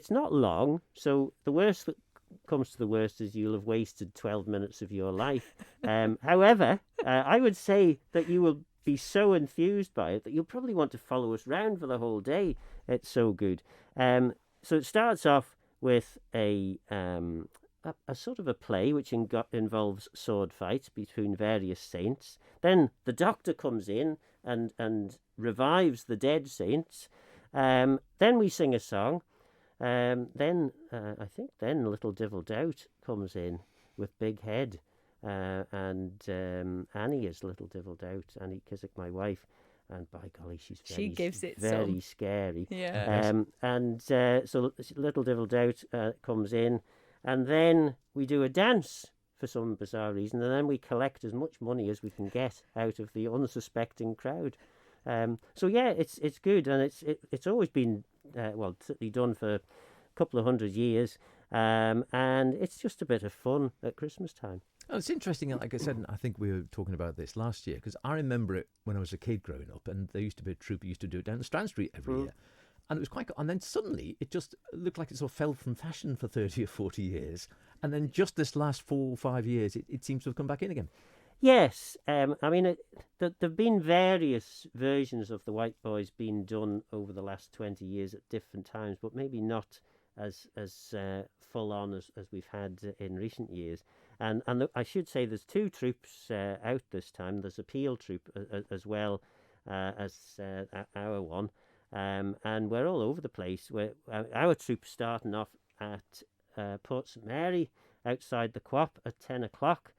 it's not long, so the worst that comes to the worst is you'll have wasted 12 minutes of your life. However, I would say that you will be so enthused by it that you'll probably want to follow us round for the whole day. It's so good. So it starts off with a sort of a play which involves sword fights between various saints. Then the doctor comes in and revives the dead saints. Then we sing a song. Then I think then Little Divil Doubt comes in with Big Head, and Annie is Little Divil Doubt. Annie Kissack, my wife, and by golly, She gives it very some. scary. Yeah. So Little Divil Doubt comes in, and then we do a dance for some bizarre reason, and then we collect as much money as we can get out of the unsuspecting crowd. So yeah, it's good, and it's always been certainly done for a couple of 100 years, and it's just a bit of fun at Christmas time. Oh, it's interesting. Like I said, and I think we were talking about this last year, because I remember it when I was a kid growing up, and there used to be a troupe who used to do it down the Strand Street every year. And it was quite. And then suddenly it just looked like it sort of fell from fashion for 30 or 40 years. And then just this last 4 or 5 years, it seems to have come back in again. Yes, I mean, there've been various versions of the White Boys being done over the last 20 years at different times, but maybe not as full on as we've had in recent years. And I should say there's 2 troupes out this time. There's a Peel troupe as well as our one, and we're all over the place. Our troupe's starting off at Port St Mary outside the Co-op at 10 o'clock.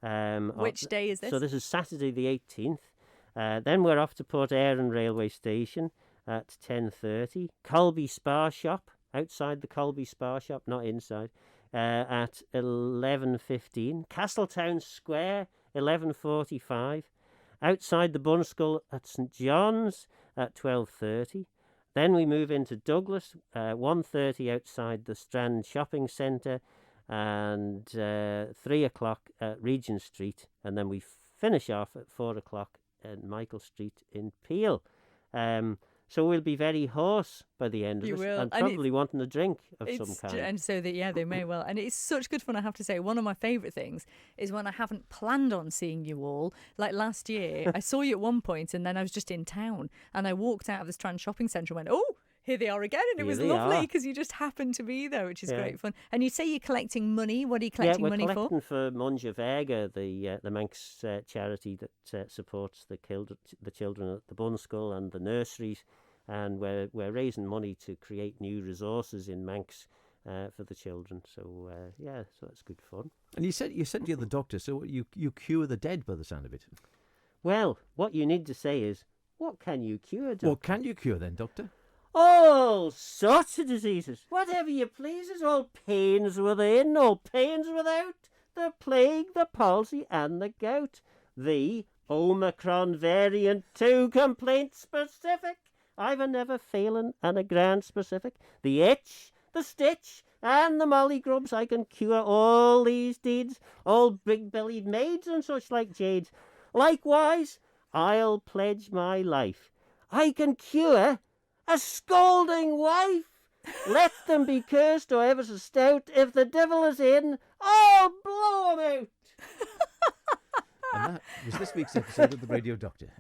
Which day is this? So this is Saturday the 18th. Then we're off to Port Erin railway station at 10:30. Colby Spar Shop, outside the Colby Spar Shop, not inside, at 11:15. Castletown Square, 11:45. Outside the Bunskull at St John's at 12:30. Then we move into Douglas, 1:30 outside the Strand Shopping Centre, and 3 o'clock at Regent Street, and then we finish off at 4 o'clock at Michael Street in Peel. So we'll be very hoarse by the end of You it, will. and And probably wanting a drink of some kind. And so that, yeah, they may well. And it's such good fun, I have to say. One of my favourite things is when I haven't planned on seeing you all. Like last year, I saw you at one point and then I was just in town and I walked out of the Strand Shopping Centre and went, oh, here they are again. And it Here was they lovely are. because you just happened to be there, which is Yeah. great fun. And you say you're collecting money. What are you Yeah, collecting we're money collecting for? for Munja Vega, the Manx charity that supports the children at the Bunskull and the nurseries, and we're raising money to create new resources in Manx for the children. So so that's good fun. And you said you're the doctor, so you cure the dead by the sound of it. Well, what you need to say is, what can you cure, Doctor? What can you cure then, Doctor? All sorts of diseases, whatever you pleases, all pains within, all pains without, the plague, the palsy, and the gout. The Omicron variant 2 complaint specific. I've a never failing and a grand specific. The itch, the stitch, and the mollygrubs. I can cure all these deeds, all big-bellied maids and such like jades. Likewise, I'll pledge my life. I can cure a scolding wife. Let them be cursed or ever so stout. If the devil is in, I'll blow him out. And that was this week's episode of The Radio Doctor.